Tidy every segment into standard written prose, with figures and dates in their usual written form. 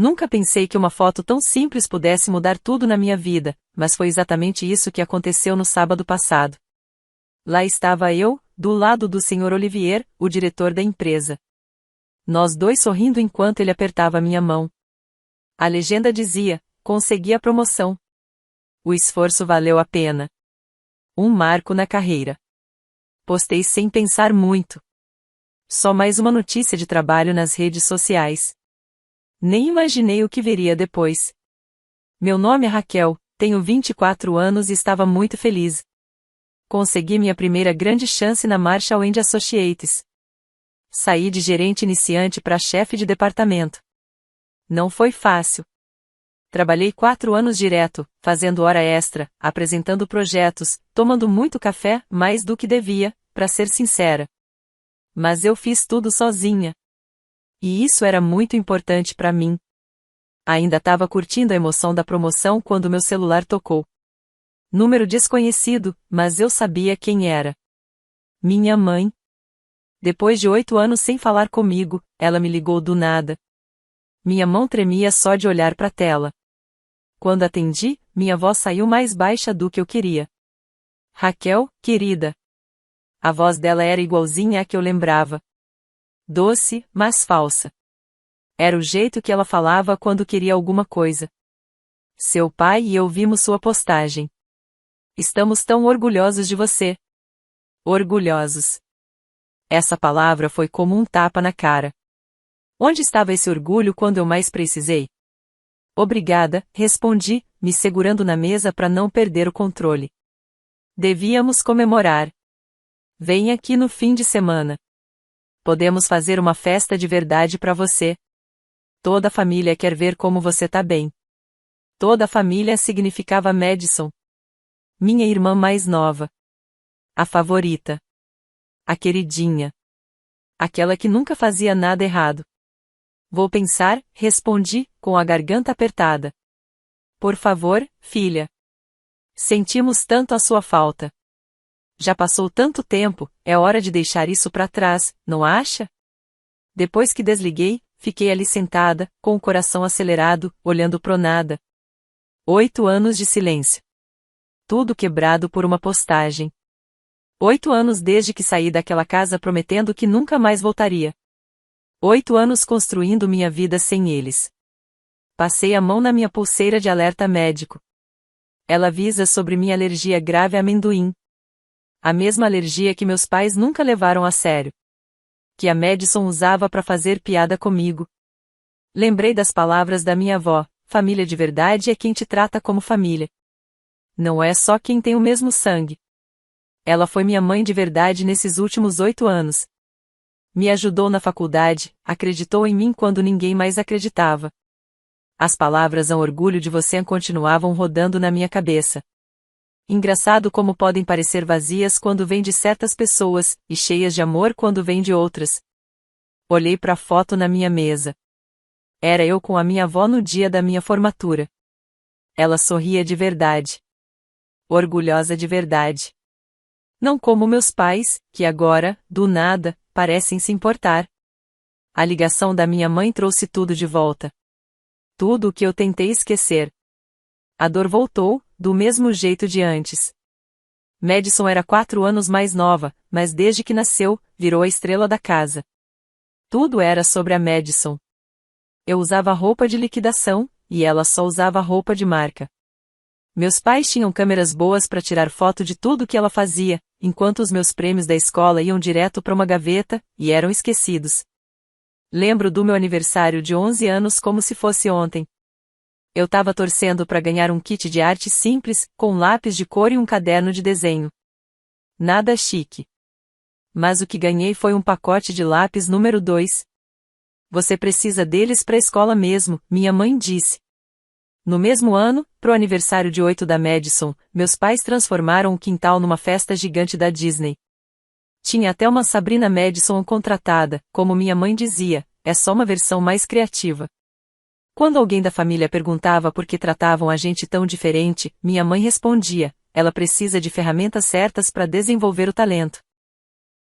Nunca pensei que uma foto tão simples pudesse mudar tudo na minha vida, mas foi exatamente isso que aconteceu no sábado passado. Lá estava eu, do lado do Sr. Olivier, o diretor da empresa. Nós dois sorrindo enquanto ele apertava minha mão. A legenda dizia: consegui a promoção. O esforço valeu a pena. Um marco na carreira. Postei sem pensar muito. Só mais uma notícia de trabalho nas redes sociais. Nem imaginei o que viria depois. Meu nome é Raquel, tenho 24 anos e estava muito feliz. Consegui minha primeira grande chance na Marshall & Associates. Saí de gerente iniciante para chefe de departamento. Não foi fácil. Trabalhei 4 anos direto, fazendo hora extra, apresentando projetos, tomando muito café, mais do que devia, para ser sincera. Mas eu fiz tudo sozinha. E isso era muito importante para mim. Ainda estava curtindo a emoção da promoção quando meu celular tocou. Número desconhecido, mas eu sabia quem era. Minha mãe. Depois de 8 anos sem falar comigo, ela me ligou do nada. Minha mão tremia só de olhar para a tela. Quando atendi, minha voz saiu mais baixa do que eu queria. Raquel, querida. A voz dela era igualzinha à que eu lembrava. Doce, mas falsa. Era o jeito que ela falava quando queria alguma coisa. Seu pai e eu vimos sua postagem. Estamos tão orgulhosos de você. Orgulhosos. Essa palavra foi como um tapa na cara. Onde estava esse orgulho quando eu mais precisei? Obrigada, respondi, me segurando na mesa para não perder o controle. Devíamos comemorar. Vem aqui no fim de semana. Podemos fazer uma festa de verdade para você. Toda a família quer ver como você tá bem. Toda a família significava Madison. Minha irmã mais nova. A favorita. A queridinha. Aquela que nunca fazia nada errado. Vou pensar, respondi, com a garganta apertada. Por favor, filha. Sentimos tanto a sua falta. Já passou tanto tempo, é hora de deixar isso para trás, não acha? Depois que desliguei, fiquei ali sentada, com o coração acelerado, olhando pro nada. 8 anos de silêncio. Tudo quebrado por uma postagem. 8 anos desde que saí daquela casa prometendo que nunca mais voltaria. 8 anos construindo minha vida sem eles. Passei a mão na minha pulseira de alerta médico. Ela avisa sobre minha alergia grave a amendoim. A mesma alergia que meus pais nunca levaram a sério. Que a Madison usava para fazer piada comigo. Lembrei das palavras da minha avó: família de verdade é quem te trata como família. Não é só quem tem o mesmo sangue. Ela foi minha mãe de verdade nesses últimos 8 anos. Me ajudou na faculdade, acreditou em mim quando ninguém mais acreditava. As palavras "ao orgulho de você" continuavam rodando na minha cabeça. Engraçado como podem parecer vazias quando vêm de certas pessoas, e cheias de amor quando vêm de outras. Olhei para a foto na minha mesa. Era eu com a minha avó no dia da minha formatura. Ela sorria de verdade. Orgulhosa de verdade. Não como meus pais, que agora, do nada, parecem se importar. A ligação da minha mãe trouxe tudo de volta. Tudo o que eu tentei esquecer. A dor voltou, do mesmo jeito de antes. Madison era 4 anos mais nova, mas desde que nasceu, virou a estrela da casa. Tudo era sobre a Madison. Eu usava roupa de liquidação, e ela só usava roupa de marca. Meus pais tinham câmeras boas para tirar foto de tudo que ela fazia, enquanto os meus prêmios da escola iam direto para uma gaveta, e eram esquecidos. Lembro do meu aniversário de 11 anos como se fosse ontem. Eu estava torcendo para ganhar um kit de arte simples, com lápis de cor e um caderno de desenho. Nada chique. Mas o que ganhei foi um pacote de lápis número 2. Você precisa deles para a escola mesmo, minha mãe disse. No mesmo ano, pro aniversário de 8 da Madison, meus pais transformaram o quintal numa festa gigante da Disney. Tinha até uma Sabrina Madison contratada, como minha mãe dizia, é só uma versão mais criativa. Quando alguém da família perguntava por que tratavam a gente tão diferente, minha mãe respondia: ela precisa de ferramentas certas para desenvolver o talento.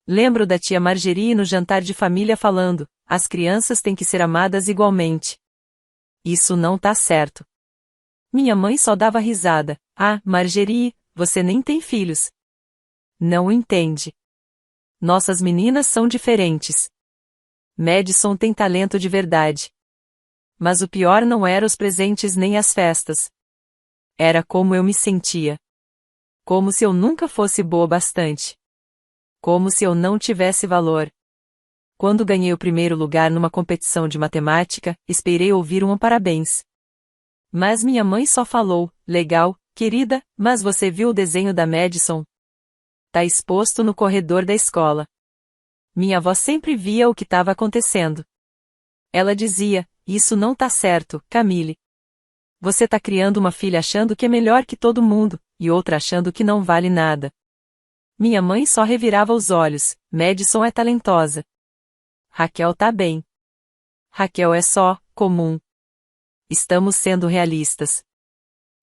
Lembro da tia Margerie no jantar de família falando: as crianças têm que ser amadas igualmente. Isso não tá certo. Minha mãe só dava risada. Ah, Margery, você nem tem filhos. Não entende. Nossas meninas são diferentes. Madison tem talento de verdade. Mas o pior não era os presentes nem as festas. Era como eu me sentia. Como se eu nunca fosse boa bastante. Como se eu não tivesse valor. Quando ganhei o primeiro lugar numa competição de matemática, esperei ouvir um parabéns. Mas minha mãe só falou, legal, querida, mas você viu o desenho da Madison? Tá exposto no corredor da escola. Minha avó sempre via o que estava acontecendo. Ela dizia, isso não tá certo, Camille. Você tá criando uma filha achando que é melhor que todo mundo, e outra achando que não vale nada. Minha mãe só revirava os olhos, Madison é talentosa. Raquel tá bem. Raquel é só, comum. Estamos sendo realistas.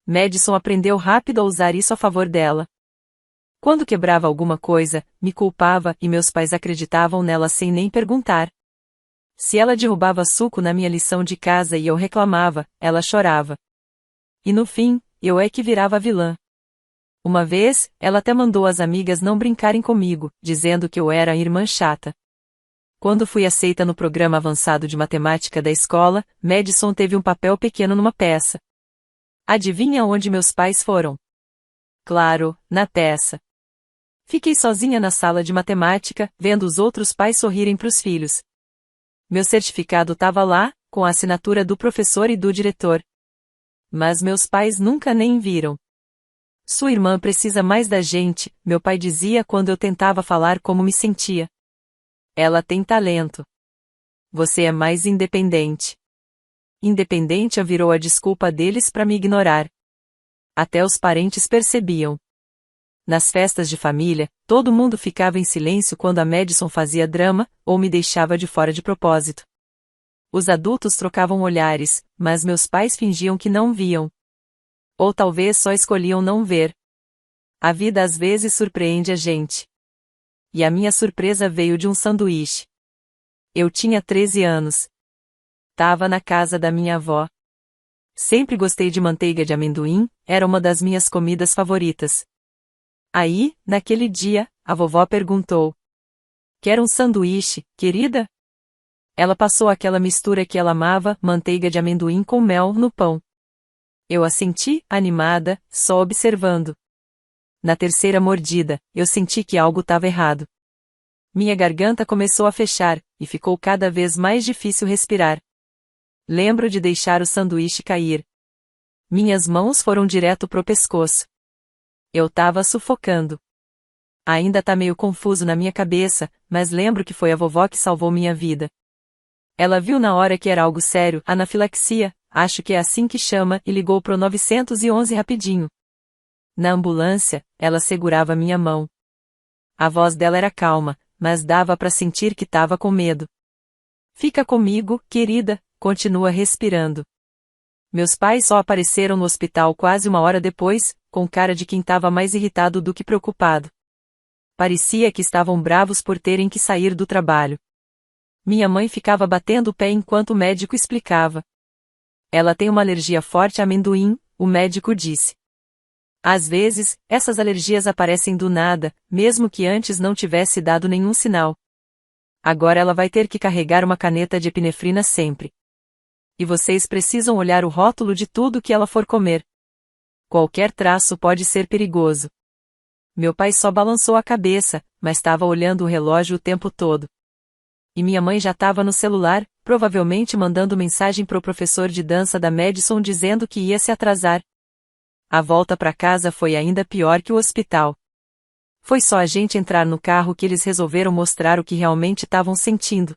Madison aprendeu rápido a usar isso a favor dela. Quando quebrava alguma coisa, me culpava e meus pais acreditavam nela sem nem perguntar. Se ela derrubava suco na minha lição de casa e eu reclamava, ela chorava. E no fim, eu é que virava vilã. Uma vez, ela até mandou as amigas não brincarem comigo, dizendo que eu era a irmã chata. Quando fui aceita no programa avançado de matemática da escola, Madison teve um papel pequeno numa peça. Adivinha onde meus pais foram? Claro, na peça. Fiquei sozinha na sala de matemática, vendo os outros pais sorrirem pros filhos. Meu certificado estava lá, com a assinatura do professor e do diretor. Mas meus pais nunca nem viram. Sua irmã precisa mais da gente, meu pai dizia quando eu tentava falar como me sentia. Ela tem talento. Você é mais independente. Independente virou a desculpa deles para me ignorar. Até os parentes percebiam. Nas festas de família, todo mundo ficava em silêncio quando a Madison fazia drama, ou me deixava de fora de propósito. Os adultos trocavam olhares, mas meus pais fingiam que não viam. Ou talvez só escolhiam não ver. A vida às vezes surpreende a gente. E a minha surpresa veio de um sanduíche. Eu tinha 13 anos. Tava na casa da minha avó. Sempre gostei de manteiga de amendoim, era uma das minhas comidas favoritas. Aí, naquele dia, a vovó perguntou: quer um sanduíche, querida? Ela passou aquela mistura que ela amava, manteiga de amendoim com mel, no pão. Eu assenti, animada, só observando. Na terceira mordida, eu senti que algo estava errado. Minha garganta começou a fechar, e ficou cada vez mais difícil respirar. Lembro de deixar o sanduíche cair. Minhas mãos foram direto pro pescoço. Eu tava sufocando. Ainda tá meio confuso na minha cabeça, mas lembro que foi a vovó que salvou minha vida. Ela viu na hora que era algo sério, anafilaxia, acho que é assim que chama, e ligou pro 911 rapidinho. Na ambulância, ela segurava minha mão. A voz dela era calma, mas dava pra sentir que tava com medo. Fica comigo, querida, continua respirando. Meus pais só apareceram no hospital quase uma hora depois, com cara de quem estava mais irritado do que preocupado. Parecia que estavam bravos por terem que sair do trabalho. Minha mãe ficava batendo o pé enquanto o médico explicava. Ela tem uma alergia forte a amendoim, o médico disse. Às vezes, essas alergias aparecem do nada, mesmo que antes não tivesse dado nenhum sinal. Agora ela vai ter que carregar uma caneta de epinefrina sempre. E vocês precisam olhar o rótulo de tudo que ela for comer. Qualquer traço pode ser perigoso. Meu pai só balançou a cabeça, mas estava olhando o relógio o tempo todo. E minha mãe já estava no celular, provavelmente mandando mensagem pro professor de dança da Madison dizendo que ia se atrasar. A volta para casa foi ainda pior que o hospital. Foi só a gente entrar no carro que eles resolveram mostrar o que realmente estavam sentindo.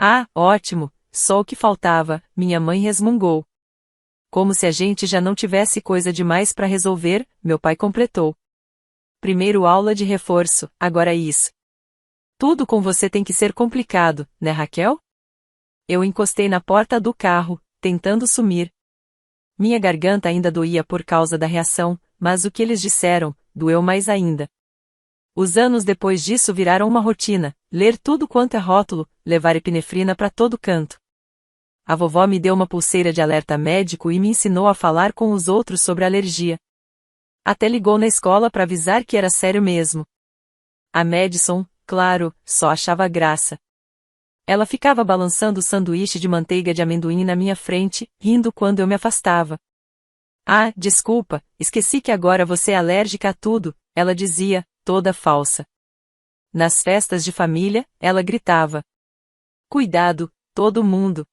Ah, ótimo, só o que faltava, minha mãe resmungou. Como se a gente já não tivesse coisa demais para resolver, meu pai completou. Primeiro aula de reforço, agora isso. Tudo com você tem que ser complicado, né, Raquel? Eu encostei na porta do carro, tentando sumir. Minha garganta ainda doía por causa da reação, mas o que eles disseram, doeu mais ainda. Os anos depois disso viraram uma rotina, ler tudo quanto é rótulo, levar epinefrina para todo canto. A vovó me deu uma pulseira de alerta médico e me ensinou a falar com os outros sobre alergia. Até ligou na escola para avisar que era sério mesmo. A Madison, claro, só achava graça. Ela ficava balançando o sanduíche de manteiga de amendoim na minha frente, rindo quando eu me afastava. Ah, desculpa, esqueci que agora você é alérgica a tudo, ela dizia, toda falsa. Nas festas de família, ela gritava. Cuidado, todo mundo.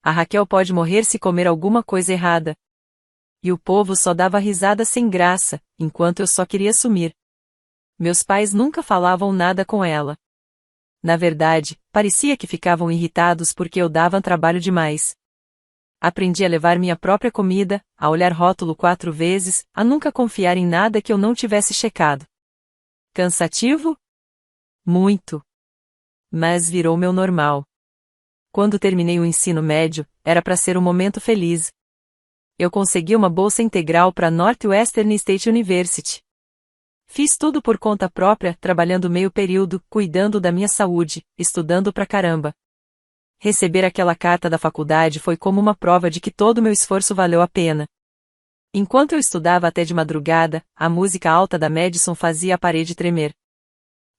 A Raquel pode morrer se comer alguma coisa errada. E o povo só dava risada sem graça, enquanto eu só queria sumir. Meus pais nunca falavam nada com ela. Na verdade, parecia que ficavam irritados porque eu dava trabalho demais. Aprendi a levar minha própria comida, a olhar rótulo 4 vezes, a nunca confiar em nada que eu não tivesse checado. Cansativo? Muito. Mas virou meu normal. Quando terminei o ensino médio, era para ser um momento feliz. Eu consegui uma bolsa integral para Northwestern State University. Fiz tudo por conta própria, trabalhando meio período, cuidando da minha saúde, estudando pra caramba. Receber aquela carta da faculdade foi como uma prova de que todo o meu esforço valeu a pena. Enquanto eu estudava até de madrugada, a música alta da Madison fazia a parede tremer.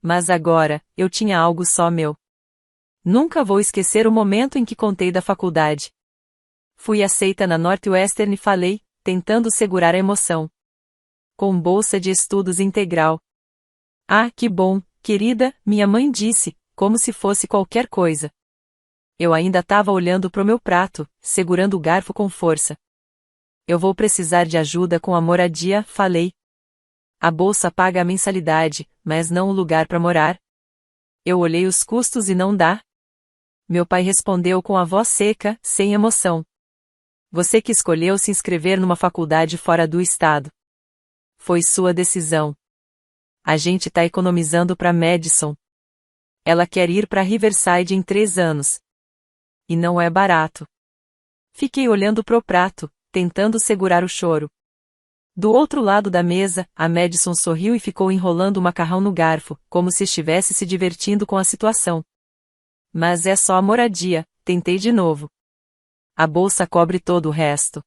Mas agora, eu tinha algo só meu. Nunca vou esquecer o momento em que contei da faculdade. Fui aceita na Northwestern e falei, tentando segurar a emoção. Com bolsa de estudos integral. Ah, que bom, querida, minha mãe disse, como se fosse qualquer coisa. Eu ainda estava olhando pro meu prato, segurando o garfo com força. Eu vou precisar de ajuda com a moradia, falei. A bolsa paga a mensalidade, mas não o lugar para morar. Eu olhei os custos e não dá. Meu pai respondeu com a voz seca, sem emoção. Você que escolheu se inscrever numa faculdade fora do estado. Foi sua decisão. A gente tá economizando pra Madison. Ela quer ir pra Riverside em 3 anos. E não é barato. Fiquei olhando pro prato, tentando segurar o choro. Do outro lado da mesa, a Madison sorriu e ficou enrolando o macarrão no garfo, como se estivesse se divertindo com a situação. Mas é só a moradia, tentei de novo. A bolsa cobre todo o resto.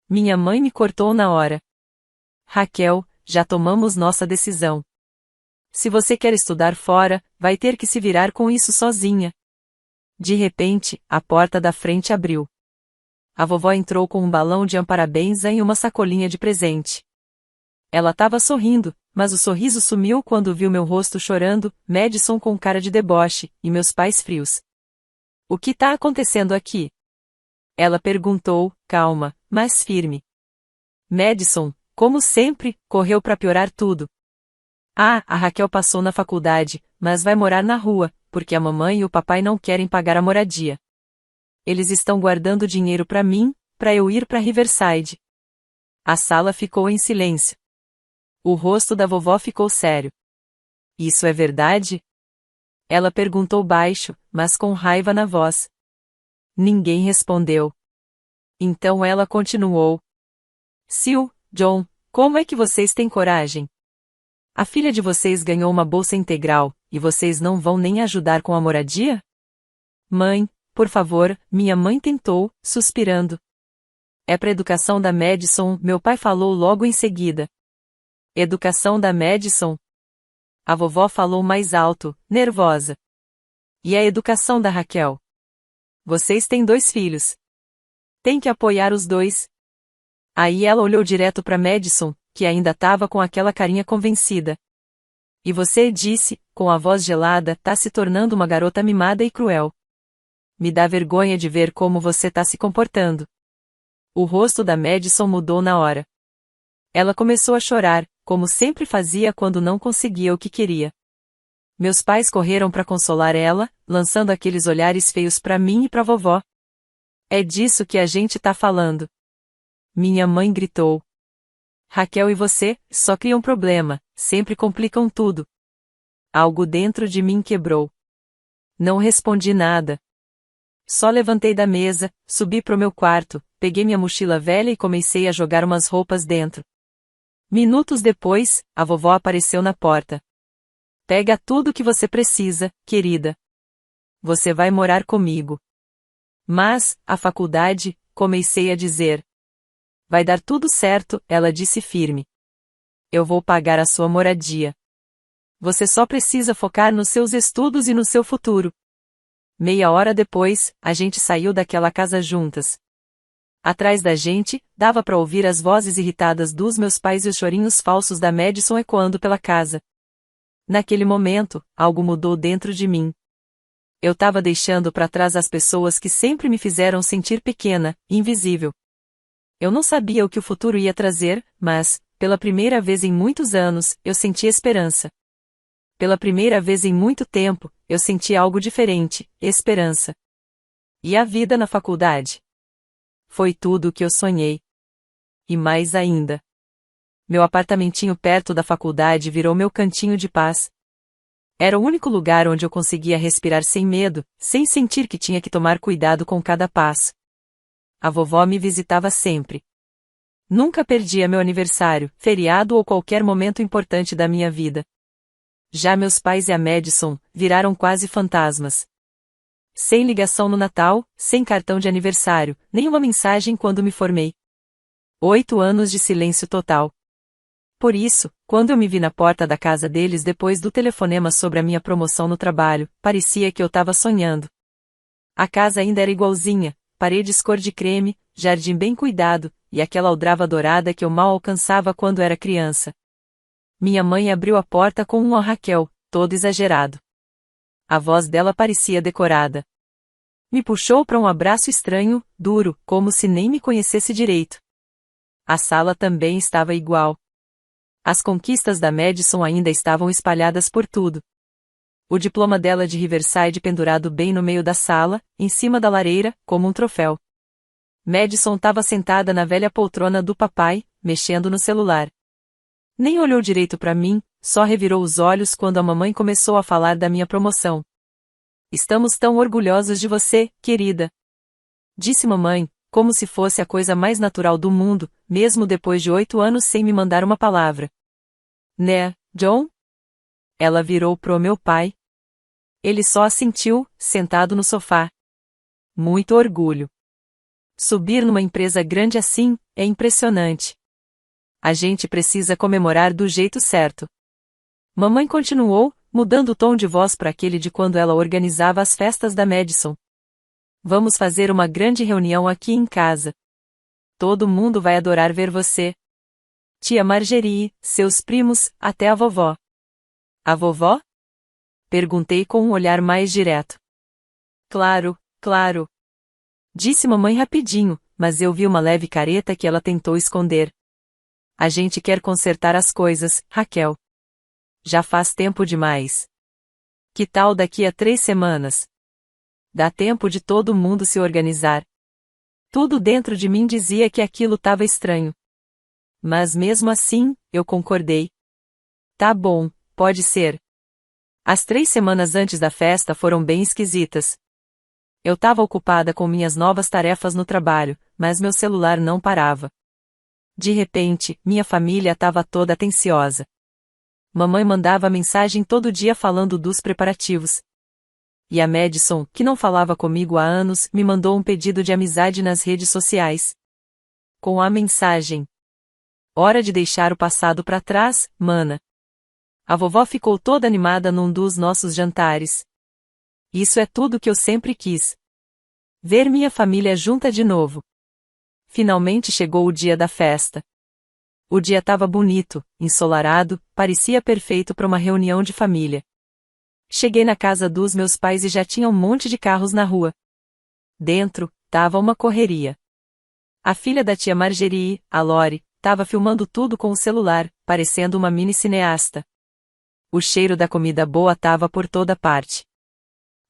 Minha mãe me cortou na hora. Raquel, já tomamos nossa decisão. Se você quer estudar fora, vai ter que se virar com isso sozinha. De repente, a porta da frente abriu. A vovó entrou com um balão de parabéns e uma sacolinha de presente. Ela estava sorrindo, mas o sorriso sumiu quando viu meu rosto chorando, Madison com cara de deboche, e meus pais frios. O que tá acontecendo aqui? Ela perguntou, calma, mas firme. Madison, como sempre, correu para piorar tudo. Ah, a Raquel passou na faculdade, mas vai morar na rua, porque a mamãe e o papai não querem pagar a moradia. Eles estão guardando dinheiro para mim, para eu ir para Riverside. A sala ficou em silêncio. O rosto da vovó ficou sério. Isso é verdade? Ela perguntou baixo, mas com raiva na voz. Ninguém respondeu. Então ela continuou. Sil, John, como é que vocês têm coragem? A filha de vocês ganhou uma bolsa integral, e vocês não vão nem ajudar com a moradia? Mãe, por favor, minha mãe tentou, suspirando. É para educação da Madison, meu pai falou logo em seguida. Educação da Madison? A vovó falou mais alto, nervosa. E a educação da Raquel? Vocês têm 2 filhos. Tem que apoiar os 2. Aí ela olhou direto para Madison, que ainda estava com aquela carinha convencida. E você disse, com a voz gelada, tá se tornando uma garota mimada e cruel. Me dá vergonha de ver como você tá se comportando. O rosto da Madison mudou na hora. Ela começou a chorar, como sempre fazia quando não conseguia o que queria. Meus pais correram para consolar ela, lançando aqueles olhares feios para mim e para vovó. É disso que a gente tá falando. Minha mãe gritou. Raquel e você, só criam problema, sempre complicam tudo. Algo dentro de mim quebrou. Não respondi nada. Só levantei da mesa, subi pro meu quarto, peguei minha mochila velha e comecei a jogar umas roupas dentro. Minutos depois, a vovó apareceu na porta. Pega tudo que você precisa, querida. Você vai morar comigo. Mas, a faculdade, comecei a dizer. Vai dar tudo certo, ela disse firme. Eu vou pagar a sua moradia. Você só precisa focar nos seus estudos e no seu futuro. Meia hora depois, a gente saiu daquela casa juntas. Atrás da gente, dava para ouvir as vozes irritadas dos meus pais e os chorinhos falsos da Madison ecoando pela casa. Naquele momento, algo mudou dentro de mim. Eu estava deixando para trás as pessoas que sempre me fizeram sentir pequena, invisível. Eu não sabia o que o futuro ia trazer, mas, pela primeira vez em muitos anos, eu senti esperança. Pela primeira vez em muito tempo, eu senti algo diferente, esperança. E a vida na faculdade? Foi tudo o que eu sonhei. E mais ainda. Meu apartamentinho perto da faculdade virou meu cantinho de paz. Era o único lugar onde eu conseguia respirar sem medo, sem sentir que tinha que tomar cuidado com cada passo. A vovó me visitava sempre. Nunca perdia meu aniversário, feriado ou qualquer momento importante da minha vida. Já meus pais e a Madison viraram quase fantasmas. Sem ligação no Natal, sem cartão de aniversário, nenhuma mensagem quando me formei. 8 anos de silêncio total. Por isso, quando eu me vi na porta da casa deles depois do telefonema sobre a minha promoção no trabalho, parecia que eu estava sonhando. A casa ainda era igualzinha, paredes cor de creme, jardim bem cuidado, e aquela aldrava dourada que eu mal alcançava quando era criança. Minha mãe abriu a porta com um "ó Raquel", todo exagerado. A voz dela parecia decorada. Me puxou para um abraço estranho, duro, como se nem me conhecesse direito. A sala também estava igual. As conquistas da Madison ainda estavam espalhadas por tudo. O diploma dela de Riverside pendurado bem no meio da sala, em cima da lareira, como um troféu. Madison estava sentada na velha poltrona do papai, mexendo no celular. Nem olhou direito para mim, só revirou os olhos quando a mamãe começou a falar da minha promoção. Estamos tão orgulhosos de você, querida. Disse mamãe, como se fosse a coisa mais natural do mundo, mesmo depois de 8 anos sem me mandar uma palavra. Né, John? Ela virou pro meu pai. Ele só assentiu, sentado no sofá. Muito orgulho. Subir numa empresa grande assim, é impressionante. A gente precisa comemorar do jeito certo. Mamãe continuou, mudando o tom de voz para aquele de quando ela organizava as festas da Madison. Vamos fazer uma grande reunião aqui em casa. Todo mundo vai adorar ver você. Tia Margerie, seus primos, até a vovó. A vovó? Perguntei com um olhar mais direto. Claro, claro. Disse mamãe rapidinho, mas eu vi uma leve careta que ela tentou esconder. A gente quer consertar as coisas, Raquel. Já faz tempo demais. Que tal daqui a 3 semanas? Dá tempo de todo mundo se organizar. Tudo dentro de mim dizia que aquilo estava estranho. Mas mesmo assim, eu concordei. Tá bom, pode ser. As 3 semanas antes da festa foram bem esquisitas. Eu estava ocupada com minhas novas tarefas no trabalho, mas meu celular não parava. De repente, minha família estava toda atenciosa. Mamãe mandava mensagem todo dia falando dos preparativos. E a Madison, que não falava comigo há anos, me mandou um pedido de amizade nas redes sociais. Com a mensagem: hora de deixar o passado para trás, mana. A vovó ficou toda animada num dos nossos jantares. Isso é tudo que eu sempre quis. Ver minha família junta de novo. Finalmente chegou o dia da festa. O dia estava bonito, ensolarado, parecia perfeito para uma reunião de família. Cheguei na casa dos meus pais e já tinha um monte de carros na rua. Dentro, tava uma correria. A filha da tia Margerie, a Lori, tava filmando tudo com o celular, parecendo uma mini cineasta. O cheiro da comida boa tava por toda parte.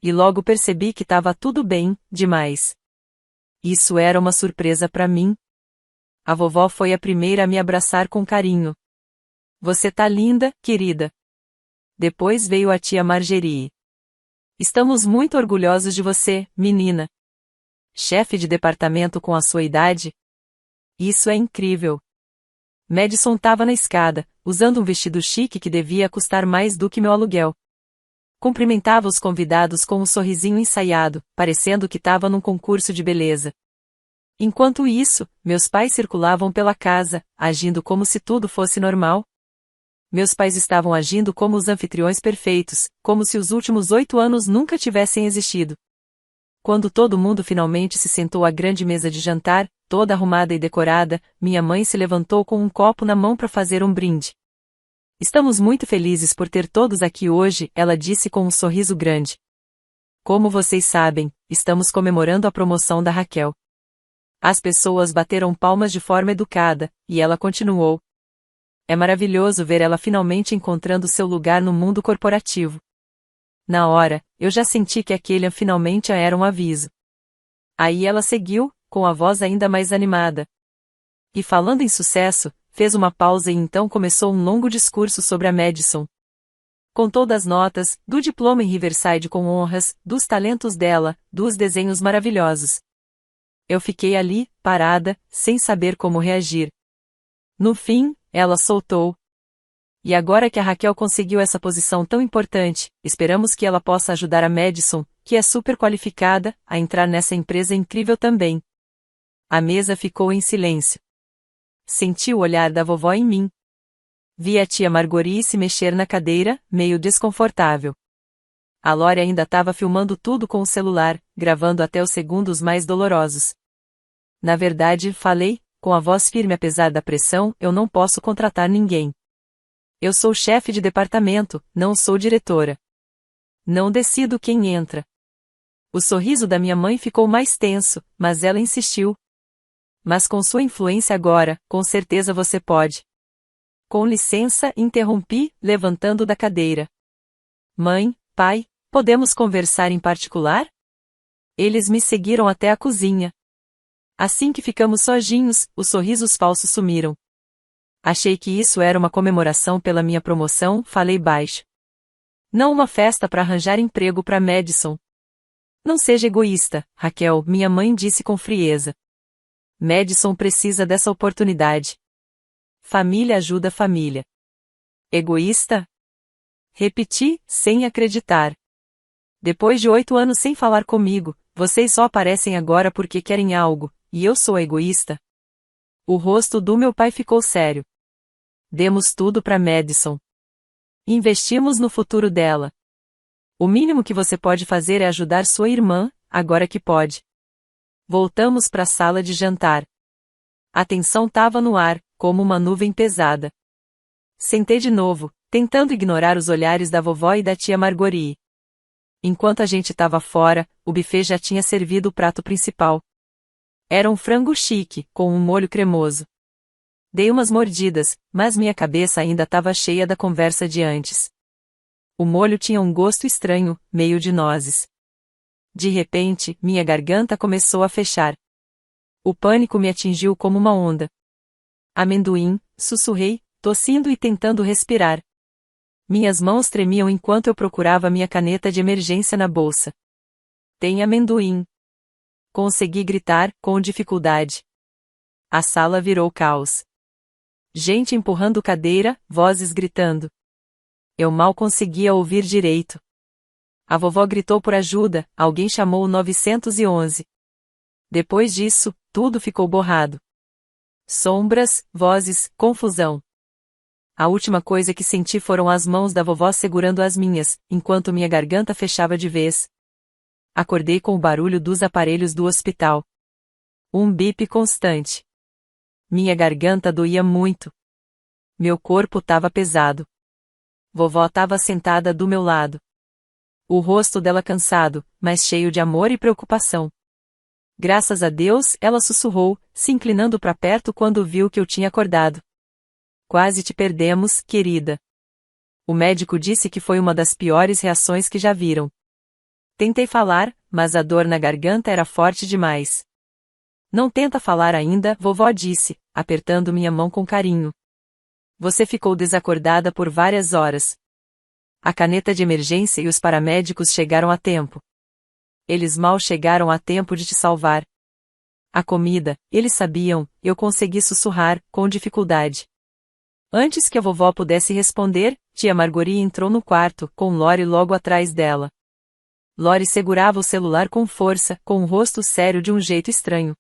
E logo percebi que tava tudo bem, demais. Isso era uma surpresa para mim. A vovó foi a primeira a me abraçar com carinho. Você tá linda, querida. Depois veio a tia Margerie. Estamos muito orgulhosos de você, menina. Chefe de departamento com a sua idade? Isso é incrível. Madison estava na escada, usando um vestido chique que devia custar mais do que meu aluguel. Cumprimentava os convidados com um sorrisinho ensaiado, parecendo que estava num concurso de beleza. Enquanto isso, meus pais circulavam pela casa, agindo como se tudo fosse normal. Meus pais estavam agindo como os anfitriões perfeitos, como se os últimos 8 anos nunca tivessem existido. Quando todo mundo finalmente se sentou à grande mesa de jantar, toda arrumada e decorada, minha mãe se levantou com um copo na mão para fazer um brinde. Estamos muito felizes por ter todos aqui hoje, ela disse com um sorriso grande. Como vocês sabem, estamos comemorando a promoção da Raquel. As pessoas bateram palmas de forma educada, e ela continuou. É maravilhoso ver ela finalmente encontrando seu lugar no mundo corporativo. Na hora, eu já senti que aquele finalmente era um aviso. Aí ela seguiu, com a voz ainda mais animada. E falando em sucesso, fez uma pausa e então começou um longo discurso sobre a Madison. Contou das notas, do diploma em Riverside com honras, dos talentos dela, dos desenhos maravilhosos. Eu fiquei ali, parada, sem saber como reagir. No fim, ela soltou. E agora que a Raquel conseguiu essa posição tão importante, esperamos que ela possa ajudar a Madison, que é super qualificada, a entrar nessa empresa incrível também. A mesa ficou em silêncio. Senti o olhar da vovó em mim. Vi a tia Margorie se mexer na cadeira, meio desconfortável. A Lori ainda estava filmando tudo com o celular, gravando até os segundos mais dolorosos. Na verdade, falei, com a voz firme apesar da pressão, eu não posso contratar ninguém. Eu sou chefe de departamento, não sou diretora. Não decido quem entra. O sorriso da minha mãe ficou mais tenso, mas ela insistiu. Mas com sua influência agora, com certeza você pode. Com licença, interrompi, levantando da cadeira. Mãe, pai, podemos conversar em particular? Eles me seguiram até a cozinha. Assim que ficamos sozinhos, os sorrisos falsos sumiram. Achei que isso era uma comemoração pela minha promoção, falei baixo. Não uma festa para arranjar emprego para Madison. Não seja egoísta, Raquel, minha mãe disse com frieza. Madison precisa dessa oportunidade. Família ajuda família. Egoísta? Repeti, sem acreditar. Depois de 8 anos sem falar comigo, vocês só aparecem agora porque querem algo, e eu sou egoísta? O rosto do meu pai ficou sério. Demos tudo para Madison. Investimos no futuro dela. O mínimo que você pode fazer é ajudar sua irmã, agora que pode. Voltamos para a sala de jantar. A tensão estava no ar, como uma nuvem pesada. Sentei de novo, tentando ignorar os olhares da vovó e da tia Margorie. Enquanto a gente estava fora, o buffet já tinha servido o prato principal. Era um frango chique, com um molho cremoso. Dei umas mordidas, mas minha cabeça ainda estava cheia da conversa de antes. O molho tinha um gosto estranho, meio de nozes. De repente, minha garganta começou a fechar. O pânico me atingiu como uma onda. Amendoim, sussurrei, tossindo e tentando respirar. Minhas mãos tremiam enquanto eu procurava minha caneta de emergência na bolsa. Tem amendoim. Consegui gritar, com dificuldade. A sala virou caos. Gente empurrando cadeira, vozes gritando. Eu mal conseguia ouvir direito. A vovó gritou por ajuda, alguém chamou o 911. Depois disso, tudo ficou borrado. Sombras, vozes, confusão. A última coisa que senti foram as mãos da vovó segurando as minhas, enquanto minha garganta fechava de vez. Acordei com o barulho dos aparelhos do hospital. Um bip constante. Minha garganta doía muito. Meu corpo estava pesado. Vovó estava sentada do meu lado. O rosto dela cansado, mas cheio de amor e preocupação. Graças a Deus, ela sussurrou, se inclinando para perto quando viu que eu tinha acordado. Quase te perdemos, querida. O médico disse que foi uma das piores reações que já viram. Tentei falar, mas a dor na garganta era forte demais. Não tenta falar ainda, vovó disse, apertando minha mão com carinho. Você ficou desacordada por várias horas. A caneta de emergência e os paramédicos chegaram a tempo. Eles mal chegaram a tempo de te salvar. A comida, eles sabiam, eu consegui sussurrar, com dificuldade. Antes que a vovó pudesse responder, tia Margorie entrou no quarto, com Lori logo atrás dela. Lori segurava o celular com força, com o rosto sério de um jeito estranho.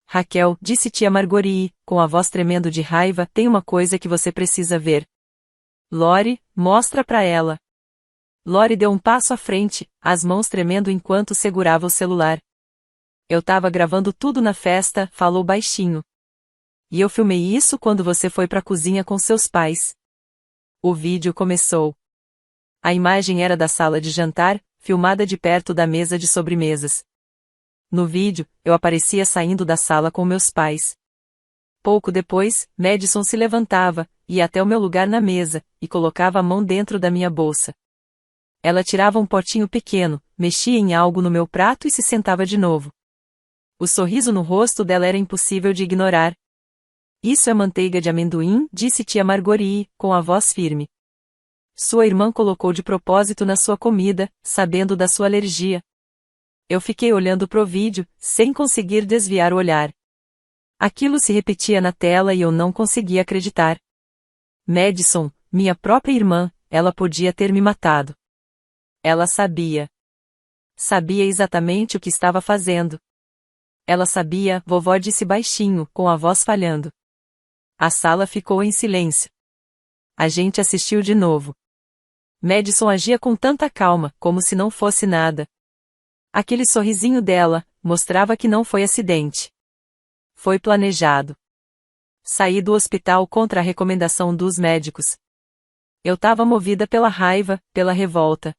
Raquel, disse tia Margorie, com a voz tremendo de raiva, tem uma coisa que você precisa ver. Lori, mostra pra ela. Lori deu um passo à frente, as mãos tremendo enquanto segurava o celular. Eu tava gravando tudo na festa, falou baixinho. E eu filmei isso quando você foi pra cozinha com seus pais. O vídeo começou. A imagem era da sala de jantar, filmada de perto da mesa de sobremesas. No vídeo, eu aparecia saindo da sala com meus pais. Pouco depois, Madison se levantava, ia até o meu lugar na mesa, e colocava a mão dentro da minha bolsa. Ela tirava um potinho pequeno, mexia em algo no meu prato e se sentava de novo. O sorriso no rosto dela era impossível de ignorar. Isso é manteiga de amendoim, disse tia Margorie, com a voz firme. Sua irmã colocou de propósito na sua comida, sabendo da sua alergia. Eu fiquei olhando pro vídeo, sem conseguir desviar o olhar. Aquilo se repetia na tela e eu não conseguia acreditar. Madison, minha própria irmã, ela podia ter me matado. Ela sabia. Sabia exatamente o que estava fazendo. Ela sabia, vovó disse baixinho, com a voz falhando. A sala ficou em silêncio. A gente assistiu de novo. Madison agia com tanta calma, como se não fosse nada. Aquele sorrisinho dela mostrava que não foi acidente. Foi planejado. Saí do hospital contra a recomendação dos médicos. Eu estava movida pela raiva, pela revolta.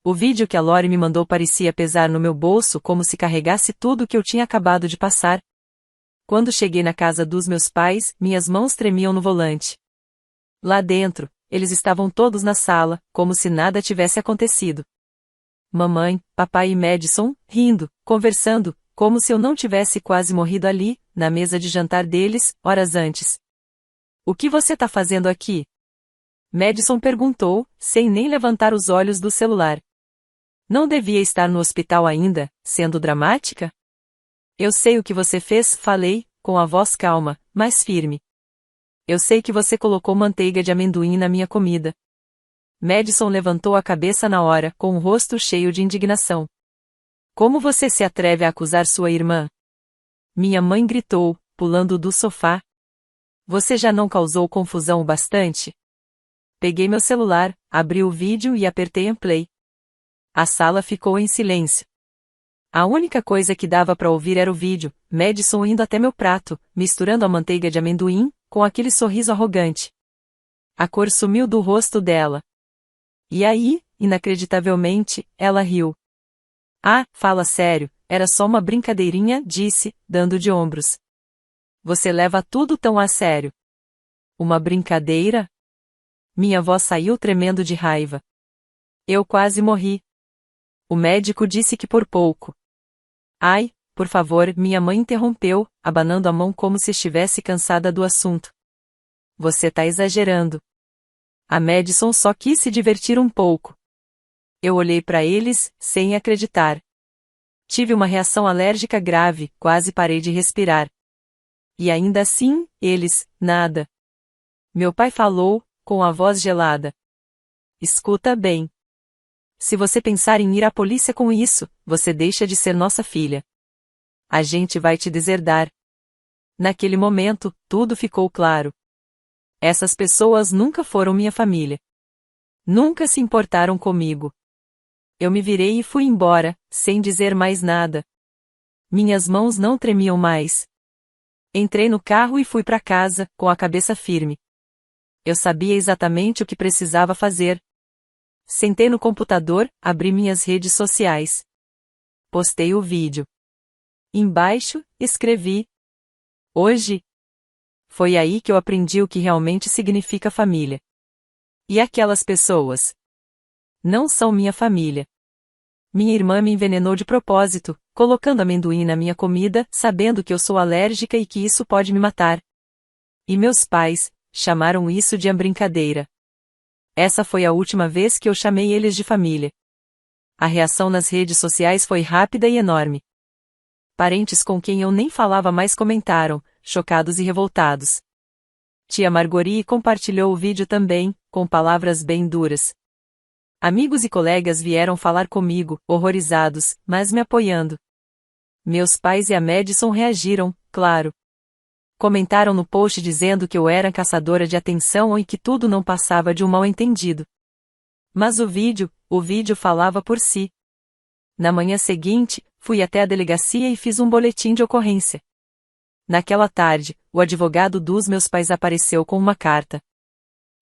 O vídeo que a Lori me mandou parecia pesar no meu bolso como se carregasse tudo o que eu tinha acabado de passar. Quando cheguei na casa dos meus pais, minhas mãos tremiam no volante. Lá dentro, eles estavam todos na sala, como se nada tivesse acontecido. Mamãe, papai e Madison, rindo, conversando, como se eu não tivesse quase morrido ali, na mesa de jantar deles, horas antes. O que você tá fazendo aqui? Madison perguntou, sem nem levantar os olhos do celular. Não devia estar no hospital ainda, sendo dramática? Eu sei o que você fez, falei, com a voz calma, mas firme. Eu sei que você colocou manteiga de amendoim na minha comida. Madison levantou a cabeça na hora, com o rosto cheio de indignação. Como você se atreve a acusar sua irmã? Minha mãe gritou, pulando do sofá. Você já não causou confusão o bastante? Peguei meu celular, abri o vídeo e apertei em play. A sala ficou em silêncio. A única coisa que dava para ouvir era o vídeo, Madison indo até meu prato, misturando a manteiga de amendoim, com aquele sorriso arrogante. A cor sumiu do rosto dela. E aí, inacreditavelmente, ela riu. Ah, fala sério, era só uma brincadeirinha, disse, dando de ombros. Você leva tudo tão a sério. Uma brincadeira? Minha voz saiu tremendo de raiva. Eu quase morri. O médico disse que por pouco. Ai, por favor, minha mãe interrompeu, abanando a mão como se estivesse cansada do assunto. Você tá exagerando. A Madison só quis se divertir um pouco. Eu olhei para eles, sem acreditar. Tive uma reação alérgica grave, quase parei de respirar. E ainda assim, eles, nada. Meu pai falou, com a voz gelada. Escuta bem. Se você pensar em ir à polícia com isso, você deixa de ser nossa filha. A gente vai te deserdar. Naquele momento, tudo ficou claro. Essas pessoas nunca foram minha família. Nunca se importaram comigo. Eu me virei e fui embora, sem dizer mais nada. Minhas mãos não tremiam mais. Entrei no carro e fui para casa, com a cabeça firme. Eu sabia exatamente o que precisava fazer. Sentei no computador, abri minhas redes sociais. Postei o vídeo. Embaixo, escrevi. Hoje. Foi aí que eu aprendi o que realmente significa família. E aquelas pessoas? Não são minha família. Minha irmã me envenenou de propósito, colocando amendoim na minha comida, sabendo que eu sou alérgica e que isso pode me matar. E meus pais chamaram isso de brincadeira. Essa foi a última vez que eu chamei eles de família. A reação nas redes sociais foi rápida e enorme. Parentes com quem eu nem falava mais comentaram, chocados e revoltados. Tia Margorie compartilhou o vídeo também, com palavras bem duras. Amigos e colegas vieram falar comigo, horrorizados, mas me apoiando. Meus pais e a Madison reagiram, claro. Comentaram no post dizendo que eu era caçadora de atenção e que tudo não passava de um mal-entendido. Mas o vídeo falava por si. Na manhã seguinte, fui até a delegacia e fiz um boletim de ocorrência. Naquela tarde, o advogado dos meus pais apareceu com uma carta.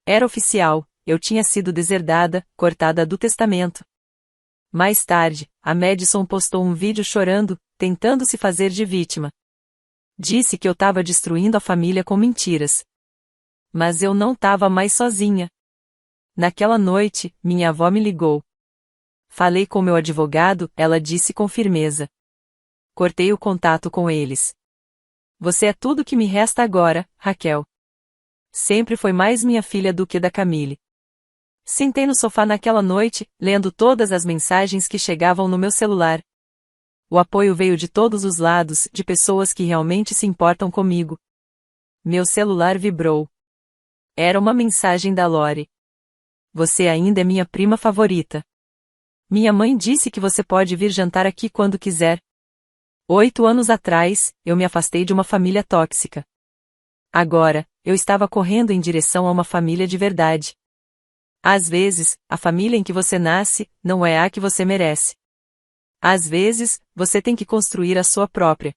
Era oficial, eu tinha sido deserdada, cortada do testamento. Mais tarde, a Madison postou um vídeo chorando, tentando se fazer de vítima. Disse que eu estava destruindo a família com mentiras. Mas eu não estava mais sozinha. Naquela noite, minha avó me ligou. Falei com meu advogado, ela disse com firmeza. Cortei o contato com eles. Você é tudo que me resta agora, Raquel. Sempre foi mais minha filha do que da Camille. Sentei no sofá naquela noite, lendo todas as mensagens que chegavam no meu celular. O apoio veio de todos os lados, de pessoas que realmente se importam comigo. Meu celular vibrou. Era uma mensagem da Lori. Você ainda é minha prima favorita. Minha mãe disse que você pode vir jantar aqui quando quiser. 8 anos atrás, eu me afastei de uma família tóxica. Agora, eu estava correndo em direção a uma família de verdade. Às vezes, a família em que você nasce, não é a que você merece. Às vezes, você tem que construir a sua própria.